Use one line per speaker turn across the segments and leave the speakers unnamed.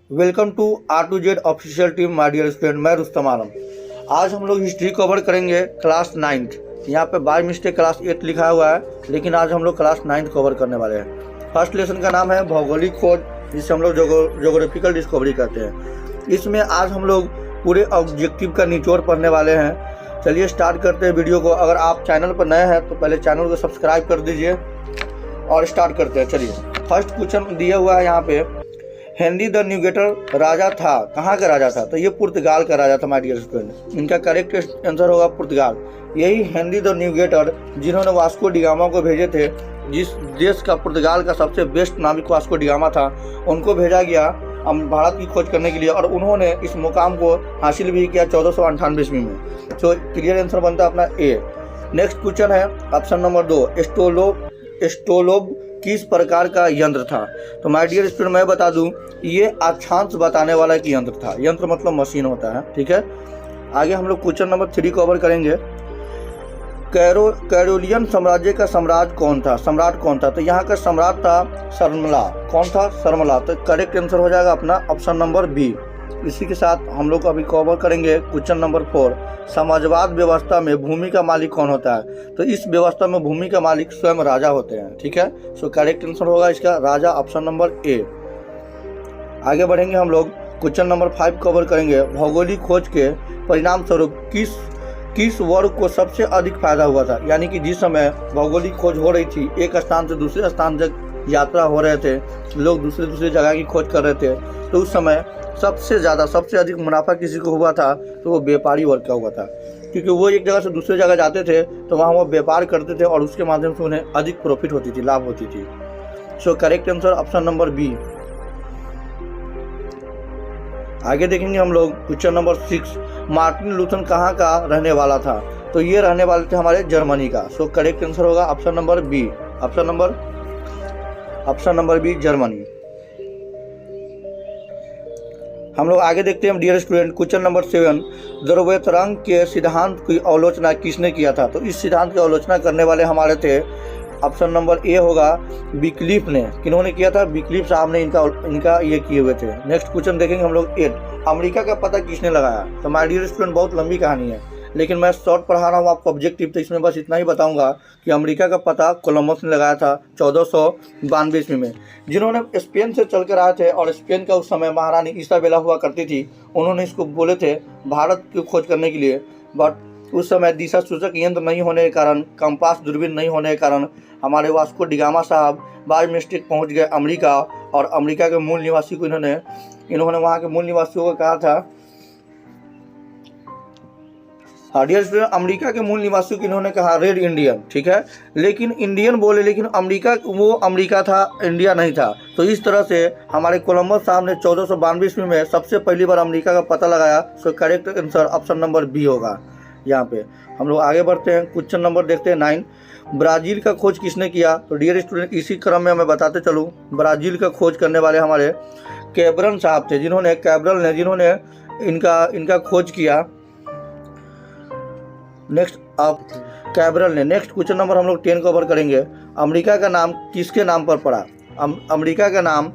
Welcome to R2Z official team my dear student. मैं रुस्तम आलम। आज हम लोग हिस्ट्री कवर करेंगे क्लास 9th। यहाँ पे बाय मिस्टेक क्लास 8 लिखा हुआ है, लेकिन आज हम लोग क्लास 9th कवर करने वाले हैं। फर्स्ट लेसन का नाम है भौगोलिक खोज, जिसे हम लोग जोग्राफिकल डिस्कवरी कहते हैं। इसमें आज हम लोग पूरे ऑब्जेक्टिव का निचोड़ पढ़ने वाले हैं। चलिए स्टार्ट करते हैं वीडियो को। अगर आप चैनल पर नए हैं तो पहले चैनल को सब्सक्राइब कर दीजिए और स्टार्ट करते हैं। चलिए, फर्स्ट क्वेश्चन दिया हुआ है यहाँ पे, हेनरी द न्यूगेटर राजा था, कहाँ का राजा था? तो ये पुर्तगाल का राजा था माय डियर स्टूडेंट। इनका करेक्ट आंसर होगा पुर्तगाल। यही हेनरी द न्यूगेटर जिन्होंने वास्को डिगामा को भेजे थे, जिस देश का पुर्तगाल का सबसे बेस्ट नाविक वास्को डिगामा था, उनको भेजा गया भारत की खोज करने के लिए, और उन्होंने इस मुकाम को हासिल भी किया 1498 ईस्वी में। तो क्लियर आंसर बनता है अपना ए। नेक्स्ट क्वेश्चन है ऑप्शन नंबर 2, स्टोलोव किस प्रकार का यंत्र था? तो माय डियर स्टूडेंट मैं बता दूं, ये अक्षांश बताने वाला एक यंत्र था। यंत्र मतलब मशीन होता है, ठीक है। आगे हम लोग क्वेश्चन नंबर 3 कवर करेंगे। कैरोलियन साम्राज्य का सम्राट कौन था? तो यहाँ का सम्राट था शर्मिला। कौन था? शर्मिला। तो करेक्ट आंसर हो जाएगा अपना ऑप्शन नंबर बी। इसी के साथ हम लोग अभी कवर करेंगे क्वेश्चन नंबर 4, समाजवाद व्यवस्था में भूमि का मालिक कौन होता है? तो इस व्यवस्था में भूमि का मालिक स्वयं राजा होते हैं, ठीक है। सो करेक्ट आंसर होगा इसका राजा, ऑप्शन नंबर ए। आगे बढ़ेंगे हम लोग क्वेश्चन नंबर 5 कवर करेंगे। भौगोलिक खोज के परिणाम स्वरूप किस वर्ग को सबसे अधिक फायदा हुआ था? यानी कि जिस समय भौगोलिक खोज हो रही थी, एक स्थान से दूसरे स्थान तक यात्रा हो रहे थे, लोग दूसरे जगह की खोज कर रहे थे, तो उस समय सबसे अधिक मुनाफा किसी को हुआ था? तो वो व्यापारी वर्ग का हुआ था, क्योंकि वो एक जगह से दूसरी जगह जाते थे तो वहाँ वो व्यापार करते थे और उसके माध्यम से उन्हें अधिक प्रॉफिट होती थी, लाभ होती थी। So correct answer option number B. आगे देखेंगे हम लोग क्वेश्चन नंबर 6, मार्टिन लूथर कहाँ का रहने वाला था? तो ये रहने वाले थे हमारे जर्मनी का। सो करेक्ट आंसर होगा option number B, option number B Germany. हम लोग आगे देखते हैं डियर स्टूडेंट क्वेश्चन नंबर 7, ज़रूरतरंग के सिद्धांत की आलोचना किसने किया था? तो इस सिद्धांत की आलोचना करने वाले हमारे थे, ऑप्शन नंबर ए होगा विक्लिफ ने। किन्होंने किया था? विक्लिफ साहब ने इनका ये किए हुए थे। नेक्स्ट क्वेश्चन देखेंगे हम लोग 8, अमेरिका का पता किसने लगाया? तो माय डियर स्टूडेंट बहुत लंबी कहानी है, लेकिन मैं शॉर्ट पढ़ा रहा हूँ आपको ऑब्जेक्टिव, तो इसमें बस इतना ही बताऊंगा कि अमेरिका का पता कोलंबस ने लगाया था 1492 ईस्वी में। जिन्होंने स्पेन से चल कर आए थे, और स्पेन का उस समय महारानी इसाबेला हुआ करती थी, उन्होंने इसको बोले थे भारत की खोज करने के लिए। बट उस समय दिशा सूचक यंत्र नहीं होने के कारण, कंपास दूरबीन नहीं होने के कारण, हमारे वास्को डिगामा साहब बाय मिस्टेक पहुँच गए अमेरिका, और अमेरिका के मूल निवासी को इन्होंने वहाँ के मूल निवासियों को कहा था, डियर स्टूडेंट, अमेरिका के मूल निवासियों को इन्होंने कहा रेड इंडियन, ठीक है। लेकिन इंडियन बोले, लेकिन अमेरिका था, इंडिया नहीं था। तो इस तरह से हमारे कोलंबस साहब ने 1492 ईस्वी में सबसे पहली बार अमेरिका का पता लगाया। So correct answer option number B होगा यहाँ पे। हम लोग आगे बढ़ते हैं, क्वेश्चन नंबर देखते हैं 9, ब्राज़ील का खोज किसने किया? तो डियर स्टूडेंट इसी क्रम में मैं बताते चलूँ, ब्राज़ील का खोज करने वाले हमारे कैब्रल साहब थे, जिन्होंने इनका खोज किया। नेक्स्ट कैब्रल ने। नेक्स्ट क्वेश्चन नंबर हम लोग 10 कवर करेंगे। अमेरिका का नाम किसके नाम पर पड़ा? अमेरिका का नाम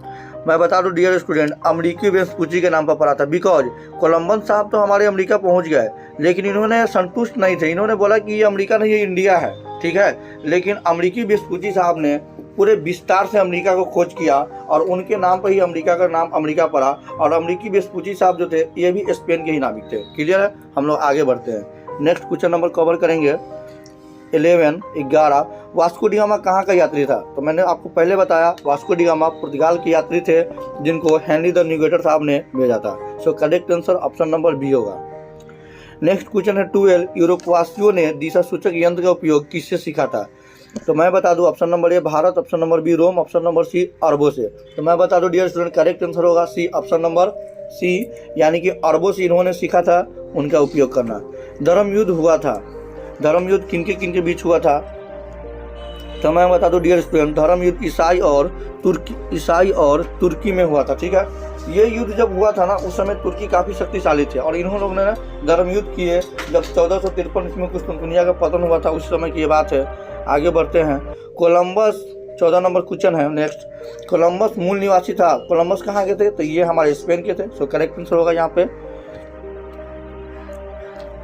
मैं बता दूं डियर स्टूडेंट, अमेरिकी वेस्पुची के नाम पर पड़ा था। बिकॉज कोलंबस साहब तो हमारे अमेरिका पहुंच गए, लेकिन इन्होंने संतुष्ट नहीं थे। इन्होंने बोला कि ये अमेरिका नहीं, ये इंडिया है, ठीक है। लेकिन अमेरिकी वेस्पुची साहब ने पूरे विस्तार से अमेरिका को खोज किया, और उनके नाम पर ही अमेरिका का नाम अमेरिका पड़ा। और अमेरिकी वेस्पुची साहब जो थे, ये भी स्पेन के ही नाविक थे। क्लियर है? हम लोग आगे बढ़ते हैं। नेक्स्ट क्वेश्चन नंबर कवर करेंगे 11, वास्को डिगामा कहाँ का यात्री था? तो मैंने आपको पहले बताया, वास्को डिगामा पुर्तगाल के यात्री थे, जिनको हेनरी द न्यूगेटर साहब ने भेजा था। So correct answer option number B होगा। नेक्स्ट क्वेश्चन है 12, यूरोपवासियों ने दिशा सूचक यंत्र का उपयोग किससे सीखा था? तो मैं बता दूं, option number A Bharat, option number B Rome, option number C अरबों से। तो मैं बता दूं डियर स्टूडेंट, करेक्ट आंसर होगा सी, ऑप्शन नंबर सी, यानी कि अरबों से इन्होंने सीखा था उनका उपयोग करना। धर्म युद्ध हुआ था, धर्म युद्ध किनके बीच हुआ था? तो मैं बता दूं डियर स्टूडेंट, धर्म युद्ध ईसाई और तुर्की में हुआ था, ठीक है। ये युद्ध जब हुआ था ना, उस समय तुर्की काफ़ी शक्तिशाली थे, और इन्होंने लोगों ने ना धर्म युद्ध किए जब 1453 ईस्वी में कुस्तुनतुनिया का पतन हुआ था, उस समय की ये बात है। आगे बढ़ते हैं। कोलंबस 14 नंबर क्वेश्चन है नेक्स्ट। कोलंबस मूल निवासी था। कोलंबस कहाँ के थे? तो ये हमारे स्पेन के थे। सो करेक्ट आंसर होगा यहाँ पे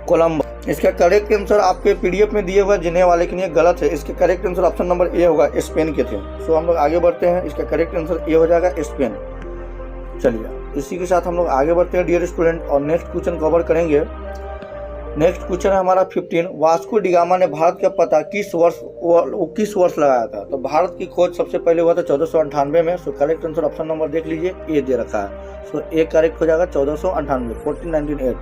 कोलंबस। इसका करेक्ट आंसर आपके पीडीएफ में दिए हुए जिन्हें वाले के लिए गलत है। इसका करेक्ट आंसर ऑप्शन नंबर ए होगा, स्पेन के थे। सो हम लोग आगे बढ़ते हैं। इसका करेक्ट आंसर ए हो जाएगा, स्पेन। चलिए इसी के साथ हम लोग आगे बढ़ते हैं डियर स्टूडेंट और नेक्स्ट क्वेश्चन कवर करेंगे। नेक्स्ट क्वेश्चन है हमारा 15। वास्को डी गामा ने भारत का पता किस वर्ष लगाया था? तो भारत की खोज सबसे पहले हुआ था 1498 में। सो करेक्ट आंसर ऑप्शन नंबर देख लीजिए, ए दे रखा है। सो ए करेक्ट हो जाएगा 1498, 1498।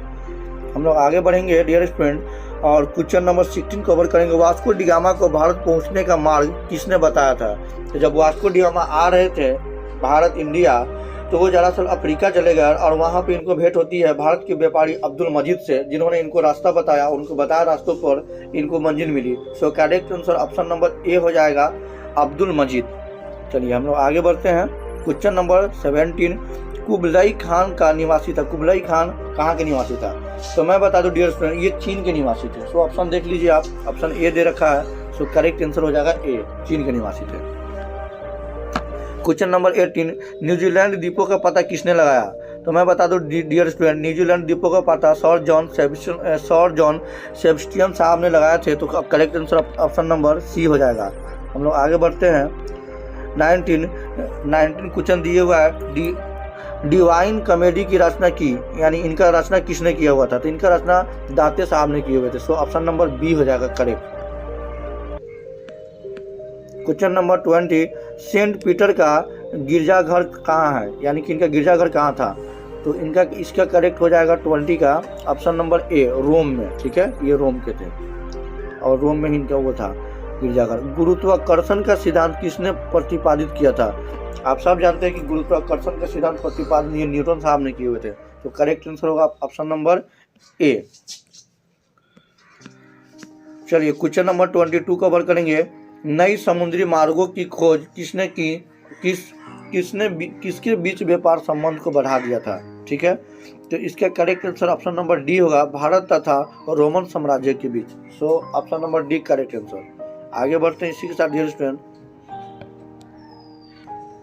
हम लोग आगे बढ़ेंगे डियर स्टूडेंट और क्वेश्चन नंबर 16 कवर करेंगे। वास्को डी गामा को भारत पहुंचने का मार्ग किसने बताया था? तो जब वास्को डी गामा आ रहे थे भारत इंडिया, तो वो दरअसल अफ्रीका चले गए और वहाँ पे इनको भेंट होती है भारत के व्यापारी अब्दुल मजीद से, जिन्होंने इनको रास्ता बताया। उनको बताया रास्तों पर इनको मंजिल मिली। So correct answer option number A हो जाएगा, अब्दुल मजीद। चलिए हम लोग आगे बढ़ते हैं। Question number 17। कुबलाई खान का निवासी था। कुबलाई खान कहाँ के निवासी था? तो मैं बता दूं डियर स्टूडेंट, ये चीन के निवासी थे। सो ऑप्शन देख लीजिए आप, ऑप्शन ए दे रखा है। सो करेक्ट आंसर हो जाएगा ए, चीन के निवासी थे। Question number 18। न्यूजीलैंड द्वीपों का पता किसने लगाया? तो मैं बता दूं डियर स्टूडेंट, न्यूजीलैंड द्वीपों का पता सर जॉन सेबेस्टियन साहब ने लगाए थे। तो correct answer option number C हो जाएगा। हम लोग आगे बढ़ते हैं। 19 क्वेश्चन दिए हुआ है। डिवाइन कॉमेडी की रचना की, यानी इनका रचना किसने किया हुआ था? तो इनका रचना दाते साहब ने किए हुए थे। सो ऑप्शन नंबर बी हो जाएगा correct. Question number 20। Saint Peter का गिरजाघर कहाँ है, यानी कि इनका गिरजाघर कहाँ था? तो इसका करेक्ट हो जाएगा 20 का ऑप्शन नंबर ए, रोम में। ठीक है, ये रोम के थे और रोम में इनका वो था गिरजाघर। गुरुत्वाकर्षण का सिद्धांत किसने प्रतिपादित किया था? आप सब जानते हैं कि गुरुत्वाकर्षण का सिद्धांत प्रतिपादित न्यूटन साहब ने किए हुए थे। तो करेक्ट आंसर होगा ऑप्शन नंबर ए। चलिए क्वेश्चन नंबर 22 कवर करेंगे। नई समुद्री मार्गों की खोज किसने की? किसके बीच व्यापार संबंध को बढ़ा दिया था? ठीक है, तो इसका correct answer option number D होगा, भारत तथा रोमन साम्राज्य के बीच। So option number D correct answer. आगे बढ़ते हैं इसी के साथ डियर स्टूडेंट।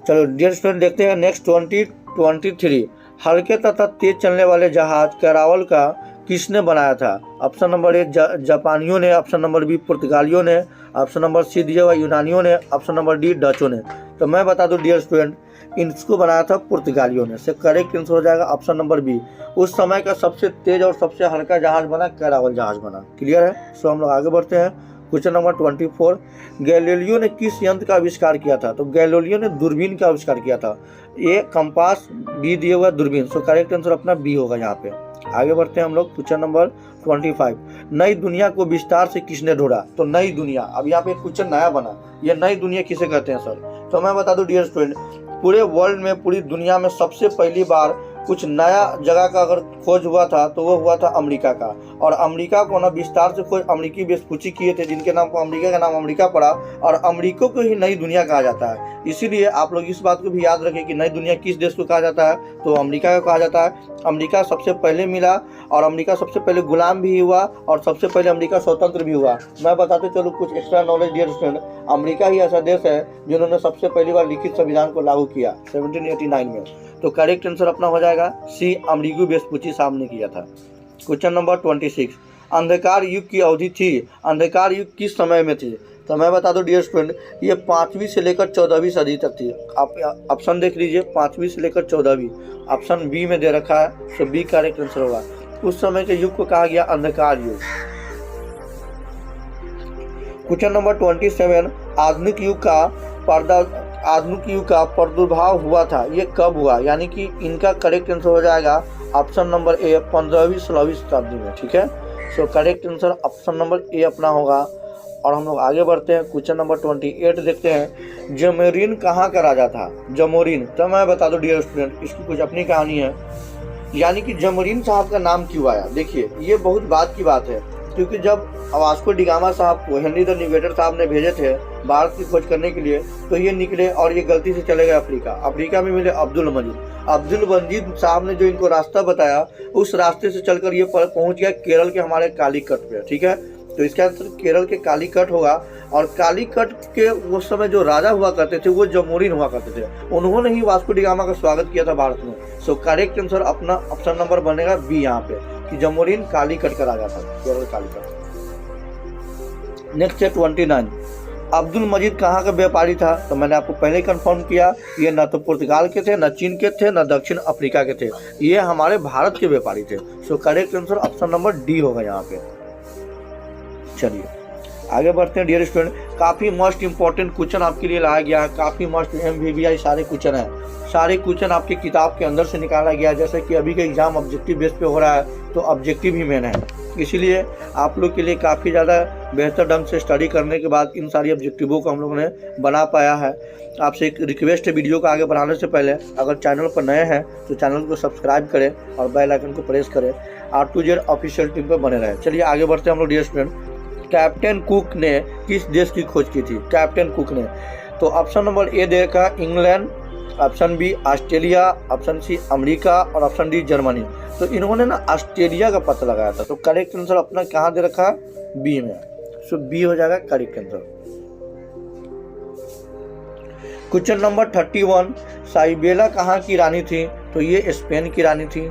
चलो डियर स्टूडेंट देखते हैं नेक्स्ट 23। हल्के तथा तेज चलने वाले जहाज कैरावल का किसने बनाया था? ऑप्शन नंबर ए जापानियों ने, ऑप्शन नंबर बी पुर्तगालियों ने, ऑप्शन नंबर सी दिया हुआ यूनानियों ने, ऑप्शन नंबर डी डचों ने। तो मैं बता दूं डियर स्टूडेंट, इसको बनाया था पुर्तगालियों ने। से करेक्ट आंसर हो जाएगा ऑप्शन नंबर बी। उस समय का सबसे तेज और सबसे हल्का जहाज बना कैरावल जहाज बना। क्लियर है? सो हम लोग आगे बढ़ते हैं। Question number 24। गैलीलियो ने किस यंत्र का आविष्कार किया था? तो गैलीलियो ने दूरबीन का आविष्कार किया था। ए कंपास, बी दिया हुआ दूरबीन। सो करेक्ट आंसर अपना बी होगा यहाँ पे। आगे बढ़ते हैं हम लोग। Question number 25। नई दुनिया को विस्तार से किसने ढूंढा? तो नई दुनिया, अब यहाँ पे क्वेश्चन नया बना, ये नई दुनिया किसे कहते हैं सर? तो मैं बता दूं डियर स्टूडेंट, पूरे वर्ल्ड में, पूरी दुनिया में सबसे पहली बार कुछ नया जगह का अगर खोज हुआ था तो वो हुआ था अमेरिका का। और अमेरिका को ना विस्तार से खोज अमेरिकी वेस्पुची किए थे, जिनके नाम को अमेरिका का नाम अमेरिका पड़ा। और अमेरिका को ही नई दुनिया कहा जाता है। इसीलिए आप लोग इस बात को भी याद रखें कि नई दुनिया किस देश को कहा जाता है? तो अमेरिका को कहा जाता है। अमेरिका सबसे पहले मिला और अमेरिका सबसे पहले गुलाम भी हुआ और सबसे पहले अमेरिका स्वतंत्र भी हुआ। मैं बताते चलूँ कुछ extra knowledge dear student, America ही ऐसा देश है जिन्होंने सबसे पहली बार लिखित संविधान को लागू किया 1789 में। तो करेक्ट आंसर अपना हो जाएगा सी, अमेरिकी वेस्पुची साहब ने किया था। Question number 26। अंधकार युग की अवधि थी। अंधकार युग किस समय में थी? तो मैं बता दूं डियर स्टूडेंट, ये 5वीं से लेकर 14वीं सदी तक थी। आप ऑप्शन देख लीजिए, 5वीं से लेकर 14वीं। ऑप्शन बी में दे रखा है, तो बी करेक्ट आंसर होगा। उस समय के युग को कहा गया अंधकार युग। Question number 27। आधुनिक युग का प्रादुर्भाव हुआ था, ये कब हुआ? यानी कि इनका करेक्ट आंसर हो जाएगा ऑप्शन नंबर ए, 15वीं-16वीं शताब्दी में। ठीक है, सो करेक्ट आंसर ऑप्शन नंबर ए अपना होगा। और हम लोग आगे बढ़ते हैं। क्वेश्चन नंबर 28 देखते हैं। जमोरिन कहाँ का राजा था? जमोरिन, तो मैं बता दूं डियर स्टूडेंट, इसकी कुछ अपनी कहानी है। यानी कि जमोरिन साहब का नाम क्यों आया? देखिए, ये बहुत बात की बात है, क्योंकि जब वास्को डी गामा साहब को हेनरी द नेविगेटर साहब ने भेजे थे भारत की खोज करने के लिए, तो ये निकले और ये गलती से चले गए अफ्रीका। अफ्रीका में मिले अब्दुल मजीद साहब ने जो इनको रास्ता बताया, उस रास्ते से चलकर ये पहुंच गया केरल के हमारे कालीकट पे। ठीक है, तो इसका आंसर केरल के कालीकट होगा। और कालीकट के उस समय जो राजा हुआ करते थे वो जमोरिन हुआ करते थे, उन्होंने ही वास्को डी गामा का स्वागत किया था भारत में। सो करेक्ट आंसर अपना ऑप्शन नंबर बनेगा बी यहाँ पे, कि जमोरिन कालीकट का राजा था, केरल कालीकट। नेक्स्ट है 29, अब्दुल मजीद कहाँ का व्यापारी था? तो मैंने आपको पहले कंफर्म किया, ये न तो पुर्तगाल के थे, न चीन के थे, न दक्षिण अफ्रीका के थे, ये हमारे भारत के व्यापारी थे। सो correct answer option number D होगा यहाँ पे। चलिए आगे बढ़ते हैं डियर स्टूडेंट। काफ़ी मस्ट इंपॉर्टेंट क्वेश्चन आपके लिए लाया गया है, काफ़ी मस्ट MVBI सारे क्वेश्चन हैं, सारे क्वेश्चन आपकी किताब के अंदर से निकाला गया है। जैसे कि अभी का एग्जाम ऑब्जेक्टिव बेस पे हो रहा है, तो ऑब्जेक्टिव ही मेन है, इसीलिए आप लोग के लिए काफ़ी ज़्यादा बेहतर ढंग से स्टडी करने के बाद इन सारी ऑब्जेक्टिवों को हम लोगों ने बना पाया है। आपसे एक रिक्वेस्ट है, वीडियो को आगे बढ़ाने से पहले अगर चैनल पर नए हैं तो चैनल को सब्सक्राइब करें और बेल आइकन को प्रेस करें, R2Z ऑफिशियल टीम पर बने रहें। चलिए आगे बढ़ते हैं हम लोग डियर स्टूडेंट। कैप्टन कुक ने किस देश की खोज की थी? कैप्टन कुक ने, तो ऑप्शन नंबर ए देखा England, option B Australia, option C America और ऑप्शन डी जर्मनी। तो इन्होंने ना ऑस्ट्रेलिया का पता लगाया था। तो करेक्ट आंसर अपना कहाँ दे रखा? बी में। सो बी हो जाएगा करेक्ट आंसर। क्वेश्चन नंबर 31, साइबेला कहाँ की रानी थी? तो ये स्पेन की रानी थी।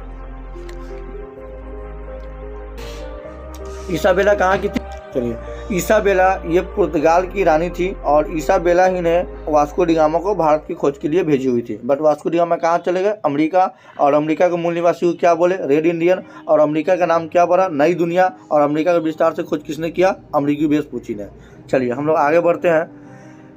इसाबेला कहाँ की थी? चलिए, इसाबेला ये पुर्तगाल की रानी थी और इसाबेला ही ने वास्को डी गामा को भारत की खोज के लिए भेजी हुई थी। बट वास्को डी गामा कहाँ चले गए? अमेरिका, और अमेरिका के मूल निवासी को क्या बोले? Red Indian. और अमेरिका का नाम क्या पड़ा? नई दुनिया। और अमेरिका का विस्तार से खोज किसने किया? अमेरिकी वेस्पुची ने। चलिए हम लोग आगे बढ़ते हैं।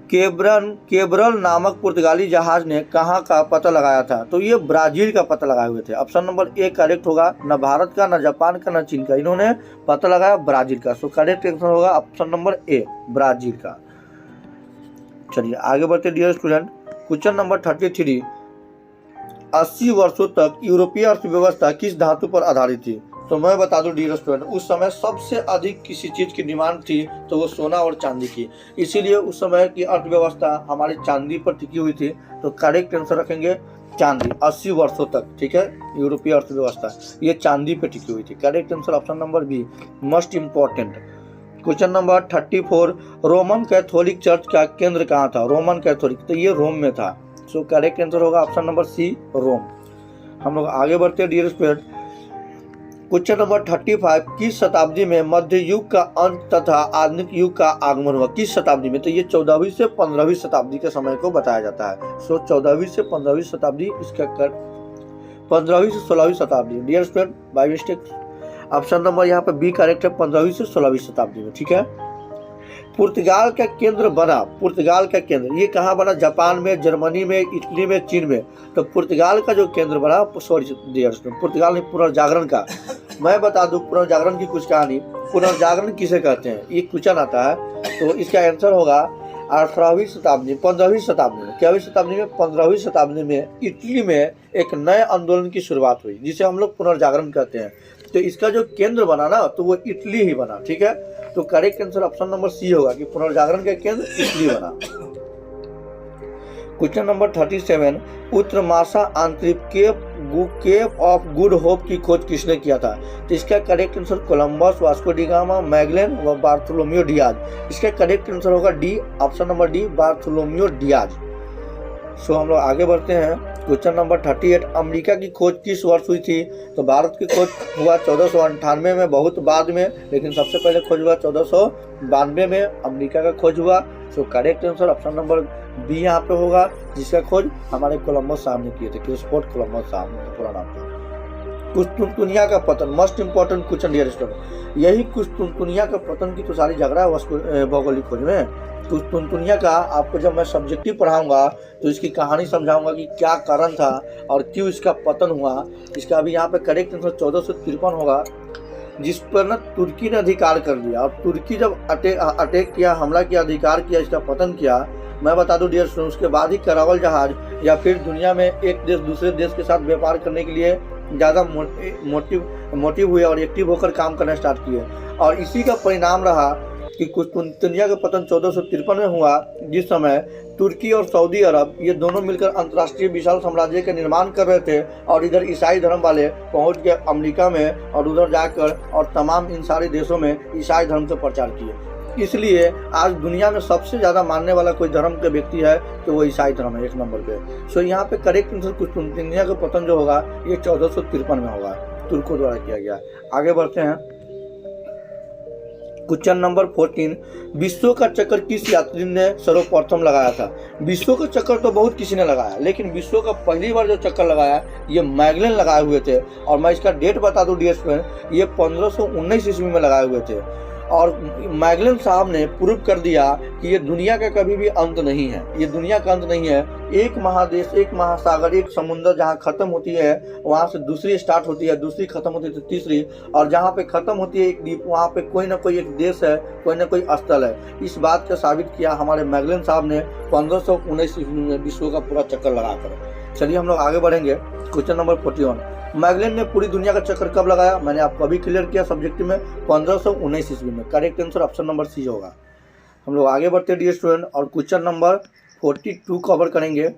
केब्रल नामक पुर्तगाली जहाज ने कहाँ का पता लगाया था? तो ये ब्राजील का पता लगाए हुए थे। ऑप्शन नंबर ए करेक्ट होगा, न भारत का, न जापान का, न चीन का, इन्होंने पता लगाया ब्राजील का। सो करेक्ट आंसर होगा ऑप्शन नंबर ए ब्राजील का। चलिए आगे बढ़ते डियर स्टूडेंट। क्वेश्चन नंबर 33, 80 वर्षों तक यूरोपीय अर्थव्यवस्था किस धातु पर आधारित थी? तो मैं बता दूं डियर स्टूडेंट, उस समय सबसे अधिक किसी चीज की डिमांड थी तो वो सोना और चांदी की, इसीलिए उस समय की अर्थव्यवस्था हमारी चांदी पर टिकी हुई थी। तो करेक्ट आंसर रखेंगे चांदी। 80 वर्षों तक, ठीक है, यूरोपीय अर्थव्यवस्था ये चांदी पर टिकी हुई थी। Correct answer option number B, most important. Question number 34, Roman Catholic church का केंद्र कहाँ था? रोमन कैथोलिक, तो ये रोम में था। सो करेक्ट आंसर होगा ऑप्शन नंबर सी रोम। हम लोग आगे बढ़ते हैं डियर स्टूडेंट। क्वेश्चन नंबर 35, किस शताब्दी में मध्य युग का अंत तथा आधुनिक युग का आगमन हुआ? किस शताब्दी में? तो ये 14वीं से 15वीं शताब्दी के समय को बताया जाता है। सो 14वीं से 15वीं शताब्दी, इसका 15वीं से 16वीं शताब्दी। Dear student by mistake option number यहाँ पे बी करेक्ट है, 15वीं से 16वीं शताब्दी में, ठीक है। पुर्तगाल का केंद्र बना, पुर्तगाल का केंद्र ये कहाँ बना? जापान में, जर्मनी में, इटली में, चीन में। तो पुर्तगाल का जो केंद्र बना, सॉरी पुर्तगाल नहीं, पुनर्जागरण का। मैं बता दूं पुनर्जागरण की कुछ कहानी। पुनर्जागरण किसे कहते हैं? ये क्वेश्चन आता है, तो इसका आंसर होगा 18वीं शताब्दी, 15वीं शताब्दी में। क्यावीं शताब्दी में? 15वीं शताब्दी में इटली में एक नए आंदोलन की शुरुआत हुई जिसे हम लोग पुनर्जागरण कहते हैं। तो इसका जो केंद्र बना ना, तो वो इटली ही बना, ठीक है। तो correct answer option number C होगा कि पुनर्जागरण का केंद्र इटली बना। क्वेश्चन नंबर 37, उत्तरमासा आंतरिक केप ऑफ गुड होप की खोज किसने किया था? तो इसका correct answer Columbus, Vasco da Gama, Magellan व बार्थोलोम्यू डियाज। इसका करेक्ट आंसर होगा D, option number D Bartholomew Dias. So हम लोग आगे बढ़ते हैं। क्वेश्चन नंबर 38, अमेरिका की खोज किस वर्ष हुई थी? तो भारत की खोज हुआ 1498 में, बहुत बाद में, लेकिन सबसे पहले खोज हुआ 1492 में, अमेरिका का खोज हुआ। So correct answer option number B यहाँ पे होगा, जिसका खोज हमारे कोलंबस साहब ने किए थे, क्रिस्टोफर कोलंबस साहब ने पूरा नाम था। कुस्तुनतुनिया का पतन, most important question dear student. यही कुस्तुनतुनिया का पतन की तो सारी झगड़ा है भौगोलिक खोज में। कुस्तुनतुनिया का आपको जब मैं सब्जेक्टिव पढ़ाऊंगा तो इसकी कहानी समझाऊंगा कि क्या कारण था और क्यों इसका पतन हुआ। इसका अभी यहाँ पे करेक्ट आंसर 1453 होगा, जिस पर ना तुर्की ने अधिकार कर लिया। और तुर्की जब अटैक किया, हमला किया, अधिकार किया, इसका पतन किया। मैं बता दूं डियर स्टूडेंट्स, उसके बाद ही करावल जहाज या फिर दुनिया में एक देश दूसरे देश के साथ व्यापार करने के लिए ज़्यादा मोटिव हुए और एक्टिव होकर काम करना स्टार्ट किए। और इसी का परिणाम रहा कि कुस्तुनतनिया का पतन 1453 में हुआ, जिस समय तुर्की और सऊदी अरब ये दोनों मिलकर अंतर्राष्ट्रीय विशाल साम्राज्य का निर्माण कर रहे थे और इधर ईसाई धर्म वाले पहुंच गए अमेरिका में और उधर जाकर और तमाम इन सारे देशों में ईसाई धर्म का प्रचार किए। इसलिए आज दुनिया में सबसे ज़्यादा मानने वाला कोई धर्म का व्यक्ति है तो वो ईसाई धर्म है 1 नंबर पे। सो यहाँ पे करेक्ट आंसर कुस्तुनतनिया का पतन जो होगा ये 1453 में होगा, तुर्कों द्वारा किया गया। आगे बढ़ते हैं। क्वेश्चन नंबर 14, विश्व का चक्कर किस यात्री ने सर्वप्रथम लगाया था? विश्व का चक्कर तो बहुत किसी ने लगाया, लेकिन विश्व का पहली बार जो चक्कर लगाया ये मैगलन लगाए हुए थे। और मैं इसका डेट बता दूं डियर स्टूडेंट, ये 1519 ईस्वी में लगाए हुए थे। और मैगलन साहब ने प्रूव कर दिया कि ये दुनिया का कभी भी अंत नहीं है, ये दुनिया का अंत नहीं है। एक महादेश, एक महासागर, एक समुद्र जहाँ खत्म होती है वहाँ से दूसरी स्टार्ट होती है, दूसरी खत्म होती है तो तीसरी, और जहाँ पे खत्म होती है एक द्वीप वहाँ पे कोई ना कोई एक देश है, कोई ना कोई स्थल है। इस बात का साबित किया हमारे मैगलन साहब ने 1519 ईस्वी में विश्व का पूरा चक्कर लगाकर। चलिए हम लोग आगे बढ़ेंगे। क्वेश्चन नंबर 41, मैगलन ने पूरी दुनिया का चक्कर कब लगाया? मैंने आपको अभी क्लियर किया सब्जेक्ट में 1519 ईस्वी में। Correct answer option number C होगा। हम लोग आगे बढ़ते हैं डियर स्टूडेंट और क्वेश्चन नंबर 42 कवर करेंगे।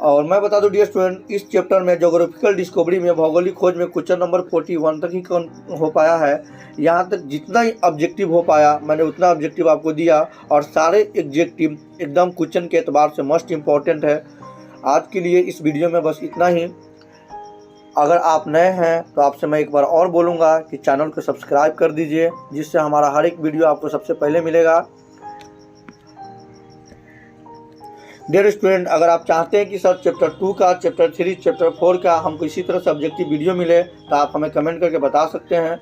और मैं बता दूं डियर स्टूडेंट, इस चैप्टर में ज्योग्राफिकल डिस्कवरी में भौगोलिक खोज में क्वेश्चन नंबर 41 तक ही हो पाया है। यहाँ तक जितना ही ऑब्जेक्टिव हो पाया मैंने उतना ऑब्जेक्टिव आपको दिया, और सारे ऑब्जेक्टिव एकदम क्वेश्चन के एतबार से मोस्ट इम्पॉर्टेंट है। आज के लिए इस वीडियो में बस इतना ही। अगर आप नए हैं तो आपसे मैं एक बार और बोलूँगा कि चैनल को सब्सक्राइब कर दीजिए, जिससे हमारा हर एक वीडियो आपको सबसे पहले मिलेगा। डियर स्टूडेंट, अगर आप चाहते हैं कि सर चैप्टर 2 का, चैप्टर 3, चैप्टर 4 का हमको इसी तरह सब्जेक्टिव वीडियो मिले तो आप हमें कमेंट करके बता सकते हैं।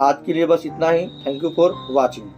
आज के लिए बस इतना ही। Thank you for watching.